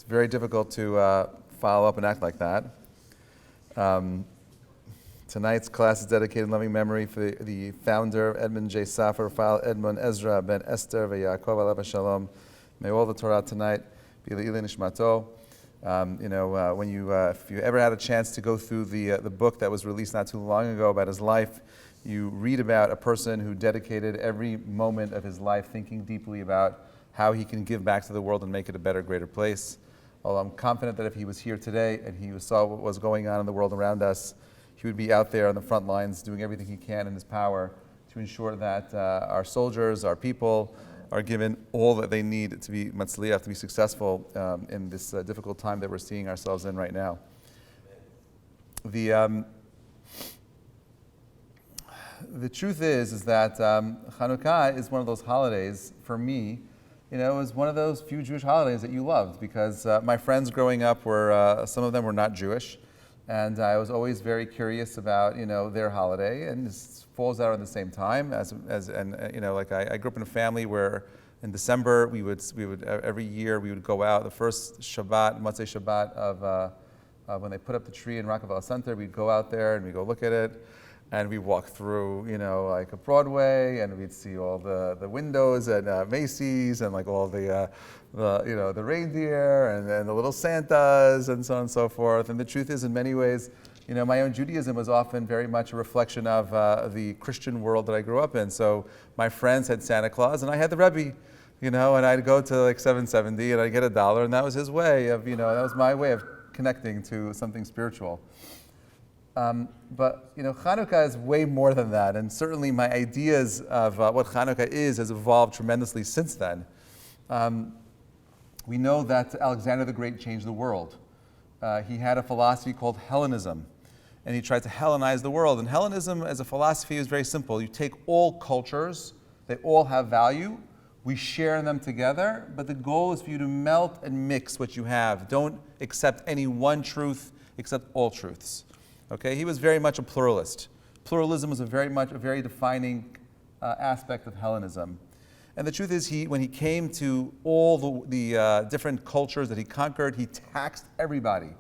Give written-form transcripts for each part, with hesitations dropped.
very difficult to follow up and act like that. Tonight's class is dedicated in loving memory for the founder of Edmund J. Safar, File Edmund Ezra Ben Esther V'Yaakov Alav Shalom. May all the Torah tonight be Le'ilei Nishmato. If you ever had a chance to go through the book that was released not too long ago about his life, you read about a person who dedicated every moment of his life thinking deeply about how he can give back to the world and make it a better, greater place. Although I'm confident that if he was here today and he saw what was going on in the world around us, he would be out there on the front lines doing everything he can in his power to ensure that our soldiers, our people, are given all that they need to be matzliach, to be successful in this difficult time that we're seeing ourselves in right now. The truth is that Chanukah is one of those holidays, for me, it was one of those few Jewish holidays that you loved, because my friends growing up some of them were not Jewish, and I was always very curious about their holiday, and this falls out at the same time I grew up in a family where in December we would every year we would go out the first Shabbat, Motzei Shabbat of when they put up the tree in Rockefeller Center. We'd go out there and we'd go look at it, and we'd walk through like a Broadway, and we'd see all the windows at Macy's, and like all the reindeer and the little Santas and so on and so forth. And the truth is, in many ways, my own Judaism was often very much a reflection of the Christian world that I grew up in. So my friends had Santa Claus, and I had the Rabbi, and I'd go to like 770, and I'd get $1, and that was his way of, that was my way of connecting to something spiritual. But Chanukah is way more than that, and certainly my ideas of what Chanukah is has evolved tremendously since then. We know that Alexander the Great changed the world. He had a philosophy called Hellenism, and he tried to Hellenize the world. And Hellenism as a philosophy is very simple. You take all cultures, they all have value, we share them together, but the goal is for you to melt and mix what you have. Don't accept any one truth, accept all truths. Okay, he was very much a pluralist. Pluralism was a very defining aspect of Hellenism. And the truth is, when he came to all the different cultures that he conquered, he taxed everybody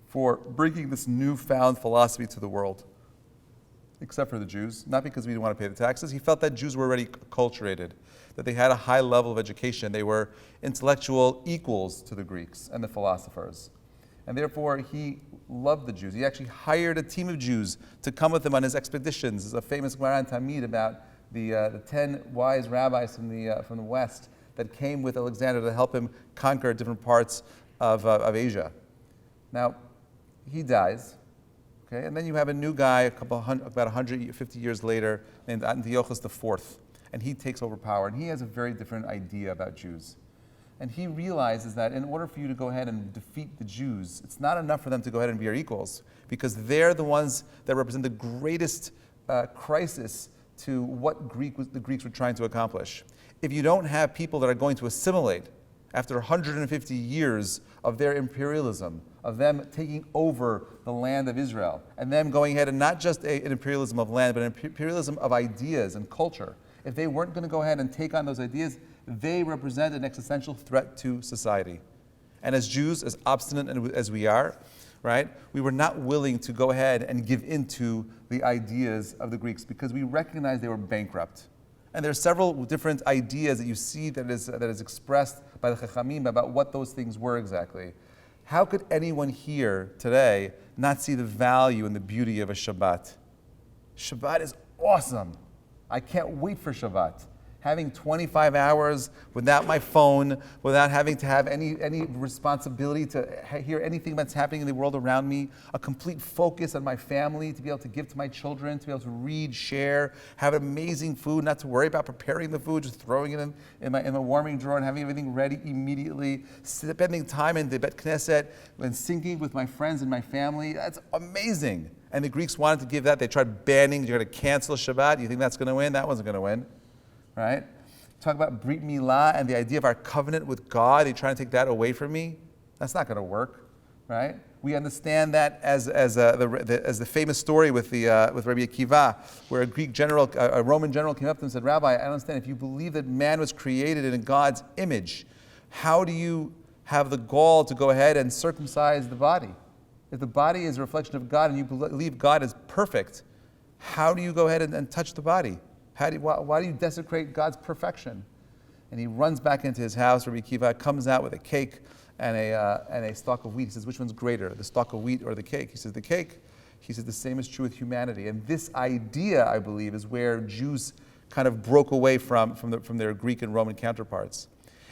for bringing this newfound philosophy to the world, except for the Jews. Not because we didn't want to pay the taxes. He felt that Jews were already acculturated, that they had a high level of education. They were intellectual equals to the Greeks and the philosophers. And therefore, he loved the Jews. He actually hired a team of Jews to come with him on his expeditions. There's a famous Gemara in Talmud about the 10 wise rabbis from the West that came with Alexander to help him conquer different parts of Asia. Now, he dies, okay, and then you have a new guy about 150 years later named Antiochus IV, and he takes over power, and he has a very different idea about Jews. And he realizes that in order for you to go ahead and defeat the Jews, it's not enough for them to go ahead and be your equals, because they're the ones that represent the greatest crisis to what the Greeks were trying to accomplish. If you don't have people that are going to assimilate after 150 years of their imperialism, of them taking over the land of Israel, and them going ahead and not just an imperialism of land, but an imperialism of ideas and culture, if they weren't going to go ahead and take on those ideas, they represent an existential threat to society. And as Jews, as obstinate as we are, right, we were not willing to go ahead and give into the ideas of the Greeks because we recognized they were bankrupt. And there are several different ideas that you see that is expressed by the Chachamim about what those things were exactly. How could anyone here today not see the value and the beauty of a Shabbat? Shabbat is awesome. I can't wait for Shabbat. Having 25 hours without my phone, without having to have any responsibility to hear anything that's happening in the world around me, a complete focus on my family, to be able to give to my children, to be able to read, share, have amazing food, not to worry about preparing the food, just throwing it in my warming drawer and having everything ready immediately, spending time in the Bet Knesset and singing with my friends and my family. That's amazing. And the Greeks wanted to give that. They tried banning, you're going to cancel Shabbat. You think that's going to win? That wasn't going to win. Right? Talk about Brit Milah and the idea of our covenant with God. They're trying to take that away from me. That's not going to work, right? We understand that as the famous story with Rabbi Akiva, where a Roman general came up to him and said, "Rabbi, I understand if you believe that man was created in God's image, how do you have the gall to go ahead and circumcise the body? If the body is a reflection of God and you believe God is perfect, how do you go ahead and touch the body? Why do you desecrate God's perfection? And he runs back into his house. Rabbi Akiva comes out with a cake and a stalk of wheat. He says, which one's greater, the stalk of wheat or the cake? He says, the cake. He says, the same is true with humanity. And this idea, I believe, is where Jews kind of broke away from their Greek and Roman counterparts,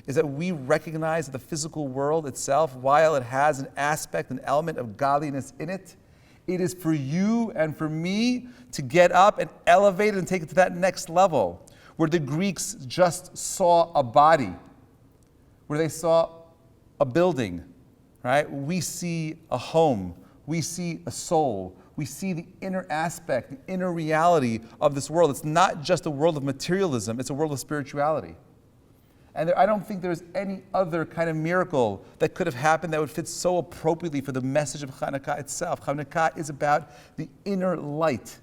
is that we recognize that the physical world itself, while it has an aspect, an element of godliness in it, it is for you and for me to get up and elevate it and take it to that next level, where the Greeks just saw a body, where they saw a building, right? We see a home, we see a soul, we see the inner aspect, the inner reality of this world. It's not just a world of materialism, it's a world of spirituality. And I don't think there's any other kind of miracle that could have happened that would fit so appropriately for the message of Chanukah itself. Chanukah is about the inner light.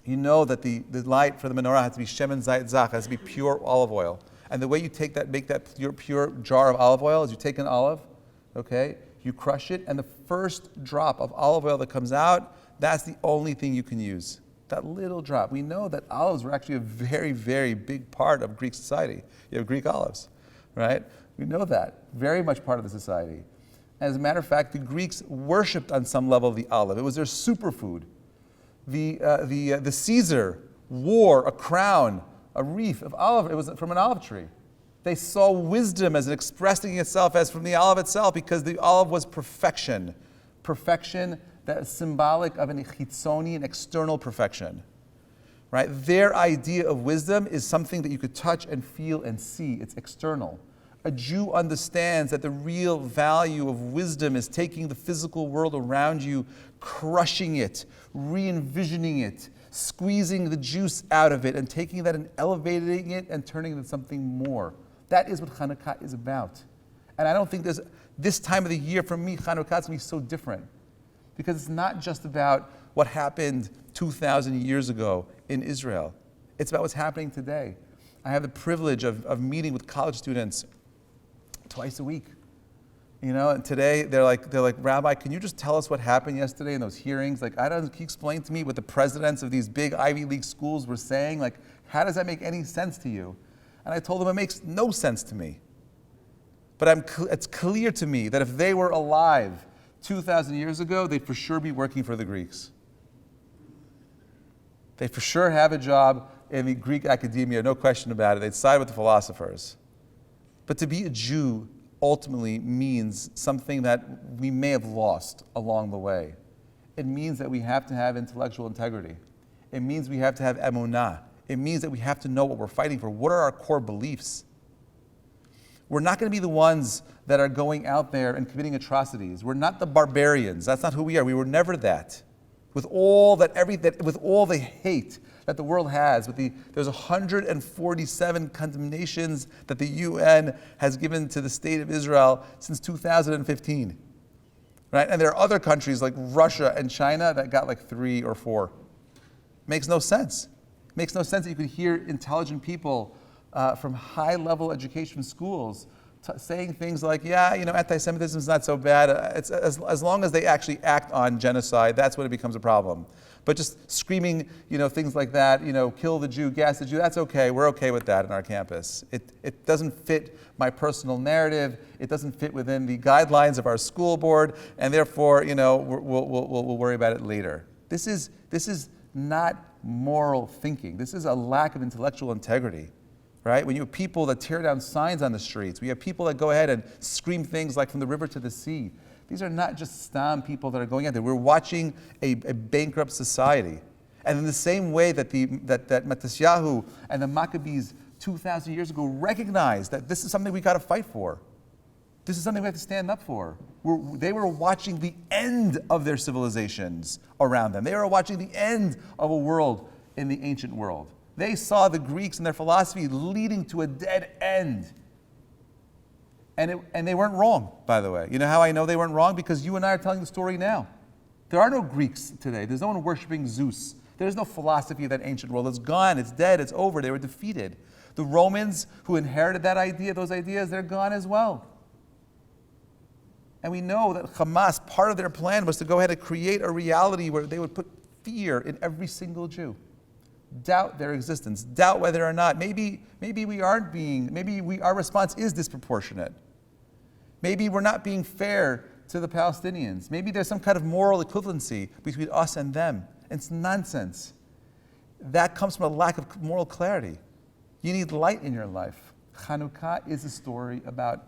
You know that the light for the menorah has to be shemen zayit zach, has to be pure olive oil. And the way you make that pure jar of olive oil is you take an olive, okay, you crush it, and the first drop of olive oil that comes out, that's the only thing you can use. That little drop. We know that olives were actually a very, very big part of Greek society. You have Greek olives, right? We know that. Very much part of the society. As a matter of fact, the Greeks worshipped on some level the olive. It was their superfood. The Caesar wore a crown, a wreath of olive. It was from an olive tree. They saw wisdom as expressing itself as from the olive itself, because the olive was perfection. Perfection that is symbolic of an chitzoni, an external perfection, right? Their idea of wisdom is something that you could touch and feel and see. It's external. A Jew understands that the real value of wisdom is taking the physical world around you, crushing it, re-envisioning it, squeezing the juice out of it, and taking that and elevating it and turning it into something more. That is what Chanukah is about. And I don't think there's, this time of the year, for me, Chanukah is going to be so different. Because it's not just about what happened 2,000 years ago in Israel. It's about what's happening today. I have the privilege of meeting with college students twice a week. You know, and today they're like, Rabbi, can you just tell us what happened yesterday in those hearings? Like, can you explain to me what the presidents of these big Ivy League schools were saying? Like, how does that make any sense to you? And I told them it makes no sense to me. But it's clear to me that if they were alive 2,000 years ago, they'd for sure be working for the Greeks. They for sure have a job in the Greek academia, no question about it. They'd side with the philosophers. But to be a Jew ultimately means something that we may have lost along the way. It means that we have to have intellectual integrity. It means we have to have emunah. It means that we have to know what we're fighting for. What are our core beliefs? We're not going to be the ones that are going out there and committing atrocities. We're not the barbarians. That's not who we are. We were never that. With all with all the hate that the world has, there's 147 condemnations that the UN has given to the state of Israel since 2015. Right? And there are other countries like Russia and China that got like 3 or 4. Makes no sense. Makes no sense that you could hear intelligent people from high-level education schools saying things like, yeah, you know, anti-Semitism is not so bad. It's as long as they actually act on genocide, that's when it becomes a problem. But just screaming, you know, things like that, you know, kill the Jew, gas the Jew, that's okay. We're okay with that in our campus. It doesn't fit my personal narrative. It doesn't fit within the guidelines of our school board, and therefore, you know, we'll worry about it later. This is not moral thinking. This is a lack of intellectual integrity. Right? When you have people that tear down signs on the streets, we have people that go ahead and scream things like from the river to the sea. These are not just stam people that are going out there. We're watching a bankrupt society. And in the same way that that Matisyahu and the Maccabees 2,000 years ago recognized that this is something we got to fight for. This is something we have to stand up for. They were watching the end of their civilizations around them. They were watching the end of a world in the ancient world. They saw the Greeks and their philosophy leading to a dead end. And they weren't wrong, by the way. You know how I know they weren't wrong? Because you and I are telling the story now. There are no Greeks today. There's no one worshiping Zeus. There's no philosophy of that ancient world. It's gone, it's dead, it's over. They were defeated. The Romans who inherited that idea, those ideas, they're gone as well. And we know that Hamas, part of their plan was to go ahead and create a reality where they would put fear in every single Jew. Doubt their existence, doubt whether or not, maybe our response is disproportionate. Maybe we're not being fair to the Palestinians. Maybe there's some kind of moral equivalency between us and them. It's nonsense. That comes from a lack of moral clarity. You need light in your life. Chanukah is a story about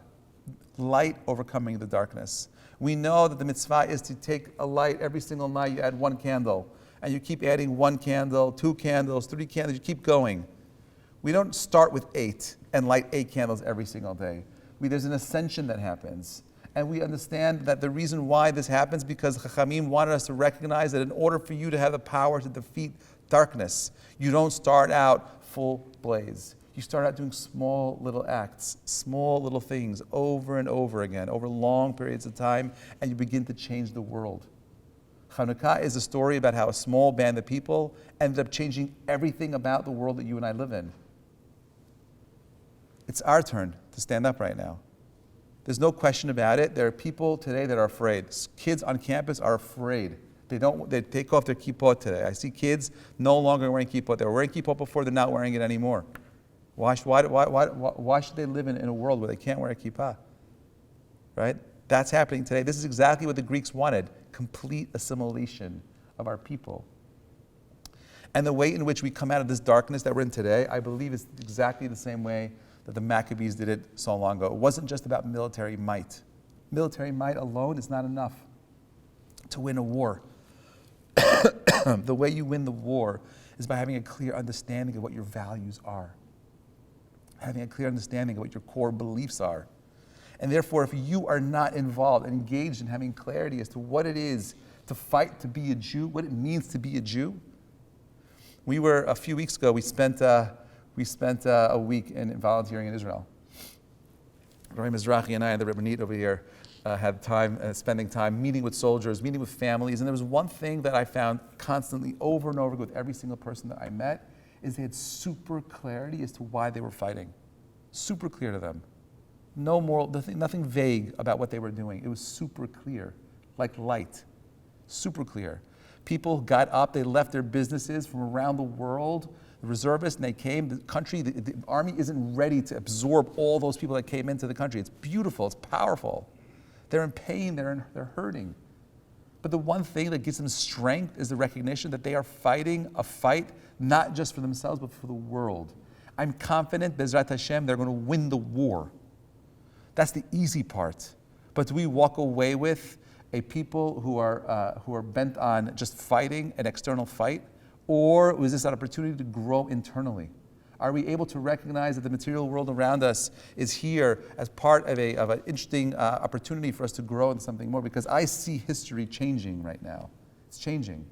light overcoming the darkness. We know that the mitzvah is to take a light every single night. You add one candle, and you keep adding one candle, 2 candles, 3 candles. You keep going. We don't start with 8 and light 8 candles every single day. There's an ascension that happens. And we understand that the reason why this happens because Chachamim wanted us to recognize that in order for you to have the power to defeat darkness, you don't start out full blaze. You start out doing small little acts, small little things over and over again, over long periods of time, and you begin to change the world. Chanukah is a story about how a small band of people ended up changing everything about the world that you and I live in. It's our turn to stand up right now. There's no question about it. There are people today that are afraid. Kids on campus are afraid. They take off their kippot today. I see kids no longer wearing kippot. They were wearing kippot before, they're not wearing it anymore. Why should they live in a world where they can't wear a kippah? Right? That's happening today. This is exactly what the Greeks wanted, complete assimilation of our people. And the way in which we come out of this darkness that we're in today, I believe is exactly the same way that the Maccabees did it so long ago. It wasn't just about military might. Military might alone is not enough to win a war. The way you win the war is by having a clear understanding of what your values are. Having a clear understanding of what your core beliefs are. And therefore, if you are not involved and engaged in having clarity as to what it is to fight to be a Jew, what it means to be a Jew. A few weeks ago, we spent a week in volunteering in Israel. Rabbi Mizrahi and I, the Rebbe over here, had time, spending time meeting with soldiers, meeting with families, and there was one thing that I found constantly over and over with every single person that I met, is they had super clarity as to why they were fighting. Super clear to them. No moral, nothing vague about what they were doing. It was super clear, like light. Super clear. People got up, they left their businesses from around the world, the reservists, and they came. The country, the army isn't ready to absorb all those people that came into the country. It's beautiful, it's powerful. They're in pain, they're hurting. But the one thing that gives them strength is the recognition that they are fighting a fight not just for themselves, but for the world. I'm confident, Bezrat Hashem, they're going to win the war. That's the easy part. But do we walk away with a people who are bent on just fighting an external fight? Or was this an opportunity to grow internally? Are we able to recognize that the material world around us is here as part of an interesting opportunity for us to grow into something more? Because I see history changing right now. It's changing.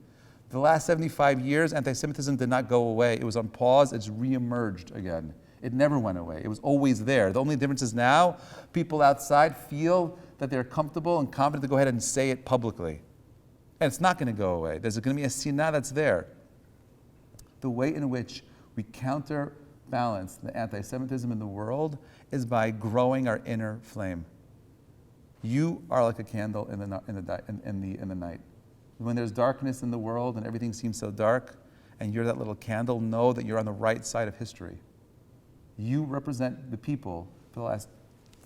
The last 75 years, anti-Semitism did not go away. It was on pause. It's reemerged again. It never went away. It was always there. The only difference is now people outside feel that they're comfortable and confident to go ahead and say it publicly. And it's not going to go away. There's going to be a sinah that's there. The way in which we counterbalance the anti-Semitism in the world is by growing our inner flame. You are like a candle in the night. When there's darkness in the world and everything seems so dark, and you're that little candle, know that you're on the right side of history. You represent the people for the last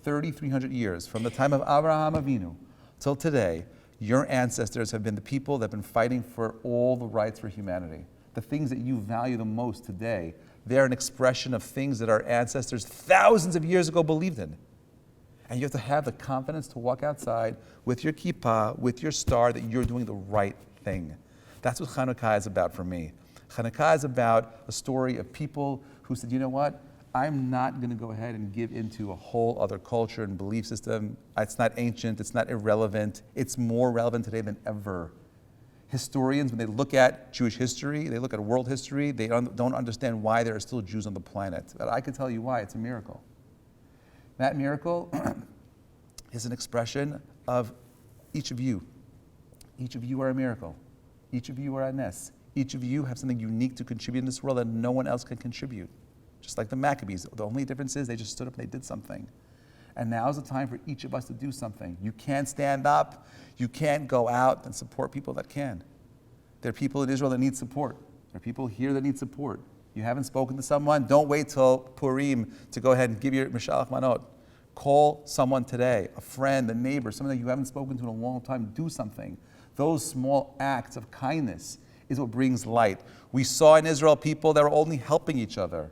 3,300 years, from the time of Abraham Avinu till today. Your ancestors have been the people that have been fighting for all the rights for humanity. The things that you value the most today, they're an expression of things that our ancestors thousands of years ago believed in. And you have to have the confidence to walk outside with your kippah, with your star, that you're doing the right thing. That's what Chanukah is about for me. Chanukah is about a story of people who said, you know what? I'm not going to go ahead and give into a whole other culture and belief system. It's not ancient, it's not irrelevant. It's more relevant today than ever. Historians, when they look at Jewish history, they look at world history, they don't understand why there are still Jews on the planet. But I can tell you why. It's a miracle. That miracle is an expression of each of you. Each of you are a miracle. Each of you are a nes. Each of you have something unique to contribute in this world that no one else can contribute. Just like the Maccabees. The only difference is they just stood up and they did something. And now's the time for each of us to do something. You can't stand up. You can't go out and support people that can. There are people in Israel that need support. There are people here that need support. You haven't spoken to someone? Don't wait till Purim to go ahead and give your Mishalach Manot. Call someone today, a friend, a neighbor, someone that you haven't spoken to in a long time. Do something. Those small acts of kindness is what brings light. We saw in Israel people that were only helping each other.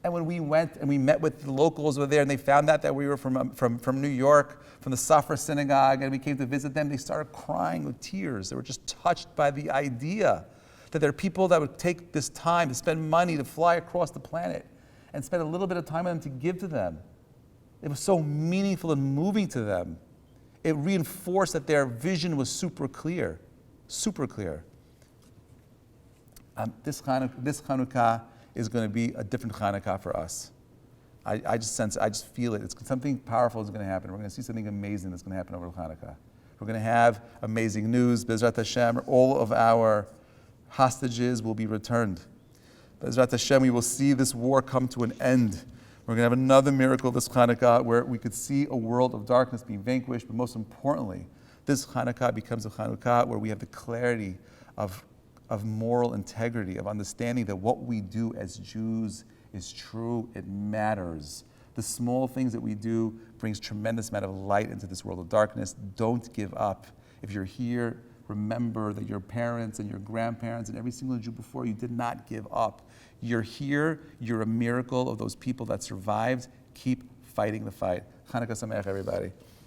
And when we went and we met with the locals over there and they found out that we were from New York, from the Safra synagogue, and we came to visit them, they started crying with tears. They were just touched by the idea that there are people that would take this time to spend money to fly across the planet and spend a little bit of time with them to give to them. It was so meaningful and moving to them. It reinforced that their vision was super clear, super clear. This Chanukah is going to be a different Chanukah for us. I just feel it. It's something powerful is going to happen. We're going to see something amazing that's going to happen over Chanukah. We're going to have amazing news. Bezrat Hashem, all of our hostages will be returned. Bezrat Hashem, we will see this war come to an end. We're going to have another miracle this Chanukah where we could see a world of darkness being vanquished, but most importantly, this Chanukah becomes a Chanukah where we have the clarity of moral integrity, of understanding that what we do as Jews is true, it matters. The small things that we do brings tremendous amount of light into this world of darkness. Don't give up. If you're here, remember that your parents and your grandparents and every single Jew before you did not give up. You're here, you're a miracle of those people that survived. Keep fighting the fight. Chanukah Sameach, everybody.